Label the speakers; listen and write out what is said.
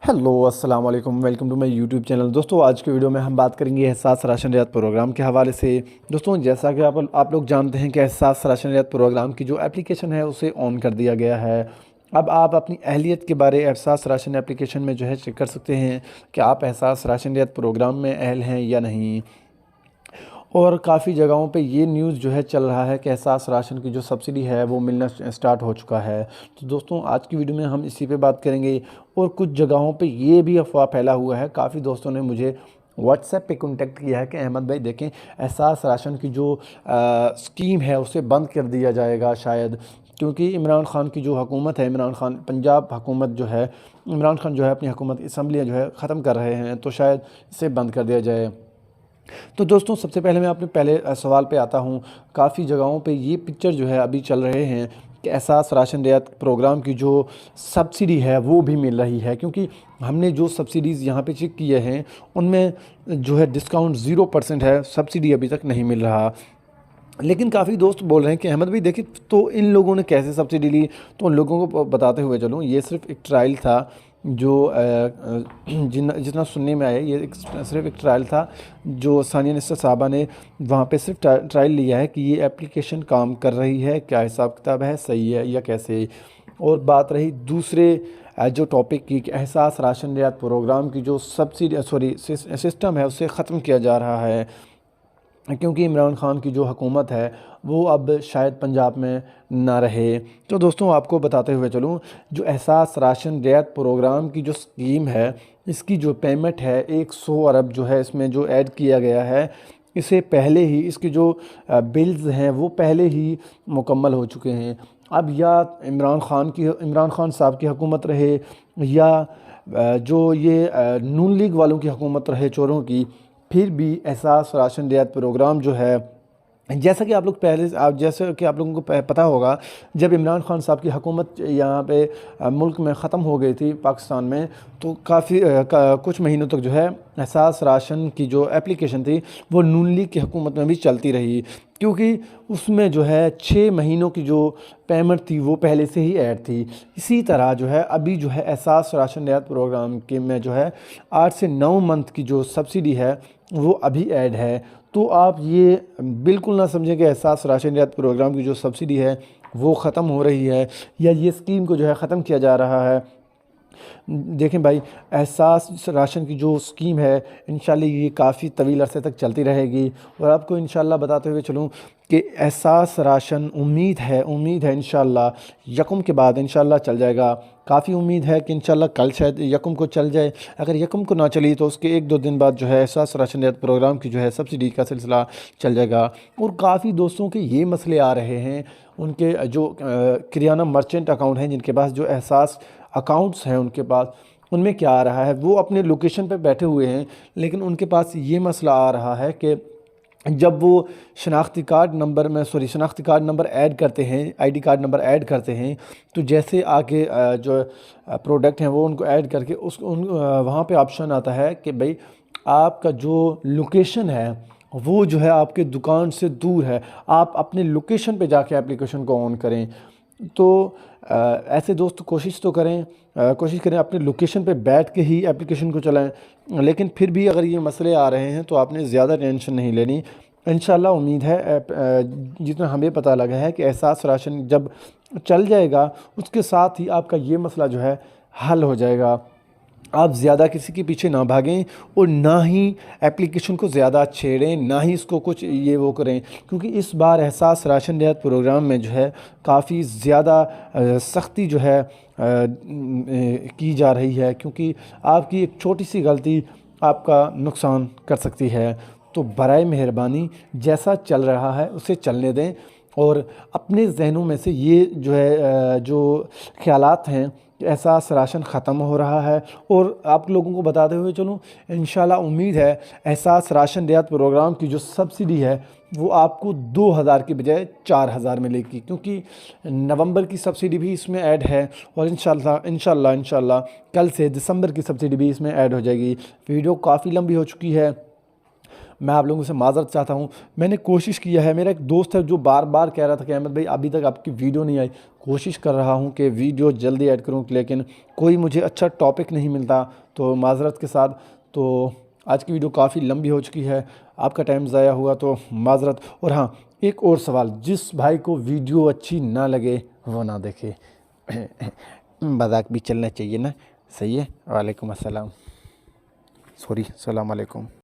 Speaker 1: Hello अस्सलाम वालेकुम, welcome to my YouTube channel. दोस्तों आज के वीडियो में हम बात करेंगे एहसास राशन रियायत प्रोग्राम के हवाले से। दोस्तों जैसा कि आप लोग जानते हैं कि एहसास राशन रियायत प्रोग्राम की जो एप्लीकेशन है उसे ऑन कर दिया गया है। अब आप अपनी अहलियत के बारे एहसास राशन एप्लीकेशन में जो है चेक कर सकते हैं कि आप एहसास राशन रियायत प्रोग्राम में अहल हैं या नहीं। और काफ़ी जगहों पे ये न्यूज़ जो है चल रहा है कि एहसास राशन की जो सब्सिडी है वो मिलना स्टार्ट हो चुका है। तो दोस्तों आज की वीडियो में हम इसी पे बात करेंगे। और कुछ जगहों पे ये भी अफवाह फैला हुआ है, काफ़ी दोस्तों ने मुझे व्हाट्सएप पे कांटेक्ट किया है कि अहमद भाई देखें एहसास राशन की जो स्कीम है उसे बंद कर दिया जाएगा शायद, क्योंकि इमरान खान की जो हुकूमत है, इमरान खान पंजाब हुकूमत जो है, इमरान खान जो है अपनी हुकूमत असम्बलियाँ जो है ख़त्म कर रहे हैं, तो शायद इसे बंद कर दिया जाए। तो दोस्तों सबसे पहले मैं अपने पहले सवाल पे आता हूँ। काफ़ी जगहों पे ये पिक्चर जो है अभी चल रहे हैं कि एहसास राशन रियायत प्रोग्राम की जो सब्सिडी है वो भी मिल रही है, क्योंकि हमने जो सब्सिडीज़ यहाँ पे चेक किए हैं उनमें जो है डिस्काउंट 0% है, सब्सिडी अभी तक नहीं मिल रहा। लेकिन काफ़ी दोस्त बोल रहे हैं कि अहमद भाई देखिए तो इन लोगों ने कैसे सब्सिडी ली। तो उन लोगों को बताते हुए चलूँ, ये सिर्फ एक ट्रायल था जो जितना सुनने में आया, ये सिर्फ एक ट्रायल था जो सानिया निस्टर साहबा ने वहाँ पे सिर्फ ट्रायल लिया है कि ये एप्लीकेशन काम कर रही है, क्या हिसाब किताब है, सही है या कैसे। और बात रही दूसरे जो टॉपिक की कि एहसास राशन रियायत प्रोग्राम की जो सब्सिडी सिस्टम है उसे ख़त्म किया जा रहा है, क्योंकि इमरान खान की जो हुकूमत है वो अब शायद पंजाब में ना रहे। तो दोस्तों आपको बताते हुए चलूँ, जो एहसास राशन रियायत प्रोग्राम की जो स्कीम है इसकी जो पेमेंट है 100 अरब जो है इसमें जो ऐड किया गया है, इसे पहले ही इसके जो बिल्स हैं वो पहले ही मुकम्मल हो चुके हैं। अब या इमरान खान साहब की हुकूमत रहे या जो ये नून लीग वालों की हुकूमत रहे चोरों की, फिर भी एहसास राशन रियायत प्रोग्राम जो है, जैसा कि आप लोगों को पता होगा, जब इमरान खान साहब की हुकूमत यहाँ पे मुल्क में ख़त्म हो गई थी पाकिस्तान में, तो काफ़ी कुछ महीनों तक जो है एहसास राशन की जो एप्लीकेशन थी वो नून लीग की हुकूमत में भी चलती रही, क्योंकि उसमें जो है 6 महीनों की जो पेमेंट थी वो पहले से ही ऐड थी। इसी तरह जो है अभी जो है एहसास राशन रियायत प्रोग्राम के में जो है 8 से 9 मंथ की जो सब्सिडी है वो अभी ऐड है। तो आप ये बिल्कुल ना समझें कि एहसास राशन रियायत प्रोग्राम की जो सब्सिडी है वो ख़त्म हो रही है या ये स्कीम को जो है ख़त्म किया जा रहा है। देखें भाई, एहसास राशन की जो स्कीम है इंशाल्लाह ये काफ़ी तवील अरसे तक चलती रहेगी। और आपको इंशाल्लाह बताते हुए चलूँ कि एहसास राशन उम्मीद है इंशाल्लाह यकम के बाद इंशाल्लाह चल जाएगा। काफ़ी उम्मीद है कि इंशाल्लाह कल शायद यकम को चल जाए। अगर यकम को ना चली तो उसके 1-2 दिन बाद जो है एहसास राशन रियायत प्रोग्राम की जो है सब्सिडी का सिलसिला चल जाएगा। और काफ़ी दोस्तों के ये मसले आ रहे हैं, उनके जो किराना मर्चेंट अकाउंट हैं, जिनके पास जो एहसास अकाउंट्स हैं उनके पास, उनमें क्या आ रहा है, वो अपने लोकेशन पे बैठे हुए हैं, लेकिन उनके पास ये मसला आ रहा है कि जब वो शनाख्ती कार्ड नंबर ऐड करते हैं, आईडी कार्ड नंबर ऐड करते हैं, तो जैसे आगे जो प्रोडक्ट हैं वो उनको ऐड करके वहाँ पे ऑप्शन आता है कि भाई आपका जो लोकेशन है वो जो है आपके दुकान से दूर है, आप अपने लोकेशन पे जाके एप्लीकेशन को ऑन करें। तो ऐसे दोस्त कोशिश करें अपने लोकेशन पे बैठ के ही एप्लीकेशन को चलाएं। लेकिन फिर भी अगर ये मसले आ रहे हैं तो आपने ज़्यादा टेंशन नहीं लेनी। इंशाल्लाह उम्मीद है जितना हमें पता लगा है कि एहसास राशन जब चल जाएगा उसके साथ ही आपका ये मसला जो है हल हो जाएगा। आप ज़्यादा किसी के पीछे ना भागें और ना ही एप्लीकेशन को ज़्यादा छेड़ें, ना ही इसको कुछ ये वो करें, क्योंकि इस बार एहसास राशन रियायत प्रोग्राम में जो है काफ़ी ज़्यादा सख्ती जो है की जा रही है, क्योंकि आपकी एक छोटी सी गलती आपका नुकसान कर सकती है। तो बराए मेहरबानी जैसा चल रहा है उसे चलने दें और अपने जहनों में से ये जो है जो ख़यालात हैं कि एहसास राशन ख़त्म हो रहा है। और आप लोगों को बताते हुए चलूँ, इंशाल्लाह उम्मीद है एहसास राशन रियायत प्रोग्राम की जो सब्सिडी है वो आपको 2000 की बजाय 4000 मिलेगी, क्योंकि नवंबर की सब्सिडी भी इसमें ऐड है और इंशाल्लाह कल से दिसंबर की सब्सिडी भी इसमें ऐड हो जाएगी। वीडियो काफ़ी लंबी हो चुकी है, मैं आप लोगों से माज़रत चाहता हूँ। मैंने कोशिश किया है, मेरा एक दोस्त है जो बार बार कह रहा था कि अहमद भाई अभी तक आपकी वीडियो नहीं आई। कोशिश कर रहा हूँ कि वीडियो जल्दी ऐड करूँ, लेकिन कोई मुझे अच्छा टॉपिक नहीं मिलता, तो माज़रत के साथ। तो आज की वीडियो काफ़ी लंबी हो चुकी है, आपका टाइम ज़ाया हुआ तो माज़रत। और हाँ, एक और सवाल, जिस भाई को वीडियो अच्छी ना लगे वो ना देखे। मजाक भी चलना चाहिए ना, सही है। वालेकुम अस्सलाम, सॉरी, सलाम अलैकुम।